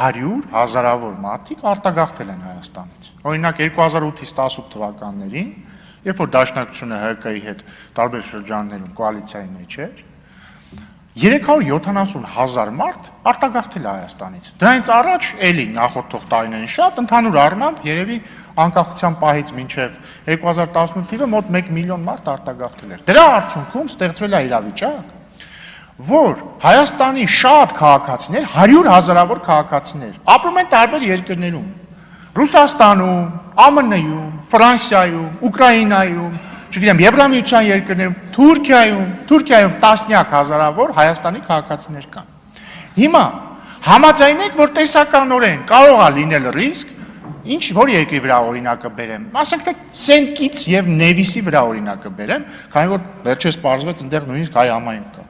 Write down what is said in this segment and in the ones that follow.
100 հազարավոր մարդիկ արտագաղթել են Հայաստանից։ Օրինակ 2008-ից 18 թվականներին, երբ որ Դաշնակցությունը ՀԿ-ի հետ տարբեր շրջաններում կոալիցիայի մեջ էր, 370,000 մարդ արտագաղթել է Հայաստանից։ Դրանից առաջ էլի նախորդող տարիներին շատ ընդհանուր առմամբ երևի անկախության պահից մինչև 2018 թիվը մոտ 1 միլիոն մարդ արտագաղթել էր։ Դրա արդյունքում ստեղծվել է իրավիճակ, որ Հայաստանի շատ քաղաքացիներ, 100 հազարավոր քաղաքացիներ ապրում են տարբեր երկրներում, Ռուսաստանում, ԱՄՆ-ում, Ֆրանսիայում, Ուկրաինայում, չգիտեմ, Եվրամիության երկրներում, Թուրքիայում տասնյակ հազարավոր Հայաստանի քաղաքացիներ կան։ Հիմա համաձայնեք, որ տեսականորեն կարող է լինել ռիսկ, որ երկրի վրա օրինակը բերեմ, ասենք թե Սենտ Կիտս եւ Նևիսի վրա օրինակը բերեմ, քանի որ վերջերս պարզվեց այնտեղ նույնիսկ հայ համայնք կա,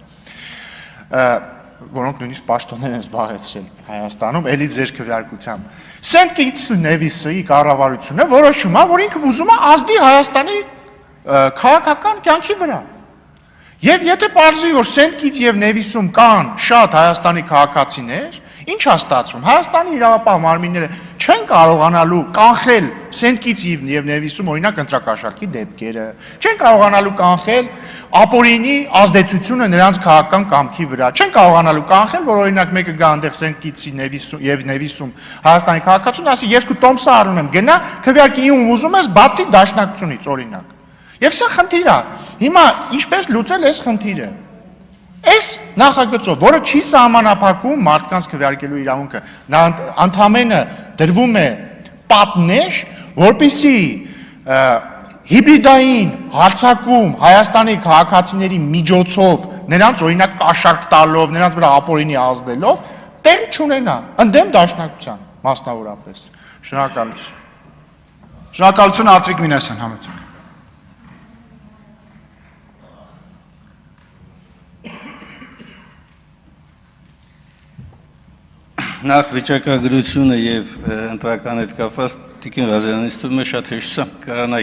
որոնք նույնիսկ պաշտոններ են զբաղեցրել Հայաստանում, էլի ձեր քվեարկությամբ։ Սենտ Կիտս ու Նևիսի կառավարությունը որոշում է, որ ինքը ուզում է ազդի Հայաստանի քաղաքական կյանքի վրա։ Եվ եթե պարզվի, որ Սենտ Կիտս եւ Նևիսում կան շատ Հայաստանի քաղաքացիներ, ինչ է ստացվում։ Հայաստանի իրավապահ մարմինները չեն կարողանալու կանխել Սենտ Կիտս եւ Նևիսում օրինակ ընտրակաշառքի դեպքերը, չեն կարողանալու կանխել ապօրինի ազդեցությունը նրանց քաղաքական կամքի վրա, չեն կարողանալու կանխել, որ օրինակ մեկը գա այնտեղ Սենտ Կիտսի եւ Նևիսում Հայաստանի քաղաքացուն, ասի ես քո տոմսը առնում եմ, գնա քվեարկի ում ուզում ես, բացի Դաշնակցությունից օրինակ։ Եվ սա խնդիր է։ Հիմա ինչպես լուծել այս խնդիրը։ Այս նախագծով, որը չի սահմանափակում մարդկանց քվեարկելու իրավունքը, նա ընդամենը դրվում է պատնեշ, որպեսզի հիբրիդային հարձակում Հայաստանի քաղաքացիների միջոցով, նրանց օրինակ կաշառք տալով, նրանց վրա ապօրինի ազդելով, տեղի չունենա, ընդդեմ Դաշնակցության մասնավորապես։ Շնորհակալություն։ Շնորհակալություն Արծվիկ Մինասյան, համեցեք։ Նախ վիճակագրությունը եւ ընտրական հետ կապված Տիկին Ղազարյանից թվում է շատ հեշտ է, կարանայ